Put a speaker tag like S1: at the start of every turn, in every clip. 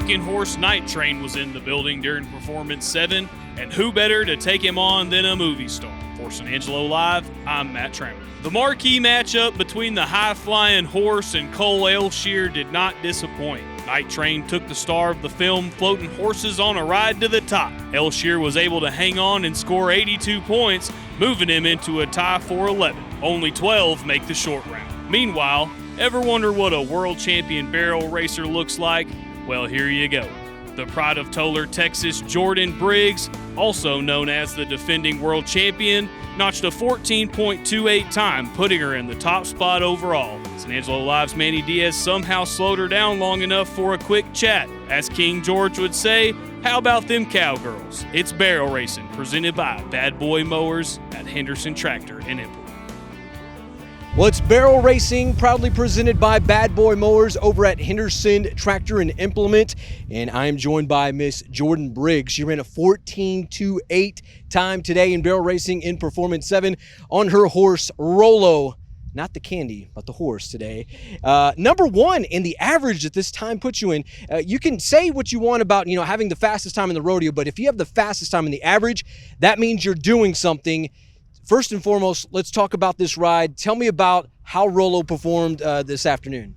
S1: bucking horse Night Train was in the building during Performance 7, and who better to take him on than a movie star? For San Angelo Live, I'm Matt Trammell. The marquee matchup between the high-flying horse and Cole Elshier did not disappoint. Night Train took the star of the film Floating Horses on a Ride to the Top. Elshier was able to hang on and score 82 points, moving him into a tie for 11. Only 12 make the short round. Meanwhile, ever wonder what a world champion barrel racer looks like? Well, here you go. The pride of Tolar, Texas, Jordan Briggs, also known as the defending world champion, notched a 14.28 time, putting her in the top spot overall. San Angelo Live's Manny Diaz somehow slowed her down long enough for a quick chat. As King George would say, how about them cowgirls? It's barrel racing, presented by Bad Boy Mowers at Henderson Tractor and Implement.
S2: Well, it's barrel racing, proudly presented by Bad Boy Mowers over at Henderson Tractor and Implement. And I am joined by Miss Jordan Briggs. She ran a 14.28 time today in barrel racing in Performance 7 on her horse, Rollo. Not the candy, but the horse today. Number one in the average that this time puts you in. You can say what you want about, having the fastest time in the rodeo, but if you have the fastest time in the average, that means you're doing something. First and foremost, let's talk about this ride. Tell me about how Rollo performed this afternoon.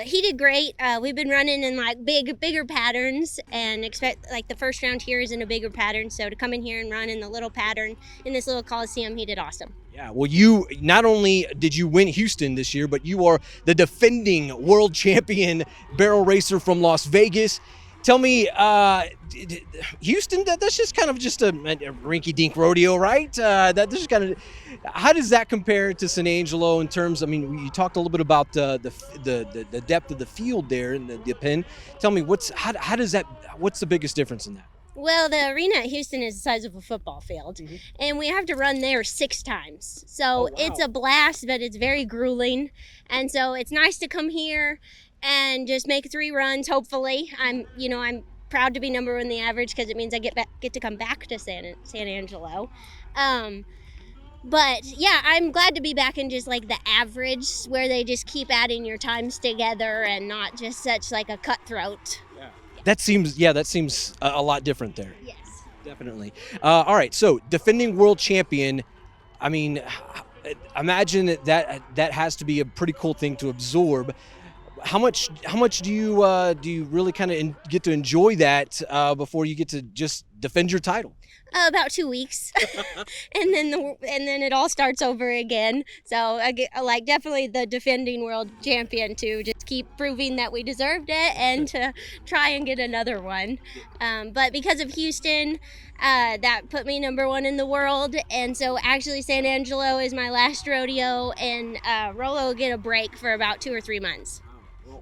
S3: He did great. We've been running in bigger patterns and expect the first round here is in a bigger pattern. So to come in here and run in the little pattern in this little Coliseum, he did awesome. Yeah,
S2: well, you not only did you win Houston this year, but you are the defending world champion barrel racer from Las Vegas. Tell me, Houston, that's just kind of just a rinky-dink rodeo, right? How does that compare to San Angelo in terms, you talked a little bit about the depth of the field there in the pen. Tell me, what's the biggest difference in that?
S3: Well, the arena at Houston is the size of a football field, and we have to run there 6 times. So It's a blast, but it's very grueling. And so it's nice to come here and just make 3 runs, hopefully. I'm proud to be number 1 in the average because it means I get to come back to San Angelo. But yeah, I'm glad to be back in just the average where they just keep adding your times together and not just such a cutthroat.
S2: Yeah. That seems a lot different there.
S3: Yes.
S2: Definitely. All right, so defending world champion, imagine that has to be a pretty cool thing to absorb. How much do you really kind of get to enjoy that before you get to just defend your title?
S3: About 2 weeks, and then it all starts over again. So I get definitely the defending world champion to just keep proving that we deserved it and to try and get another one. But because of Houston, that put me number 1 in the world, and so actually San Angelo is my last rodeo, and Rollo will get a break for about 2 or 3 months.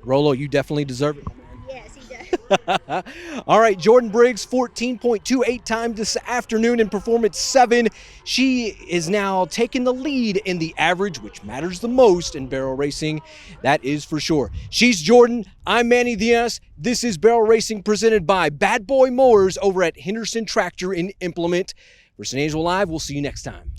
S2: Rollo, you definitely deserve it.
S3: Yes, he does.
S2: All right, Jordan Briggs, 14.28 time this afternoon in Performance 7. She is now taking the lead in the average, which matters the most in barrel racing. That is for sure. She's Jordan. I'm Manny Diaz. This is Barrel Racing presented by Bad Boy Mowers over at Henderson Tractor and Implement. For San Angelo Live, we'll see you next time.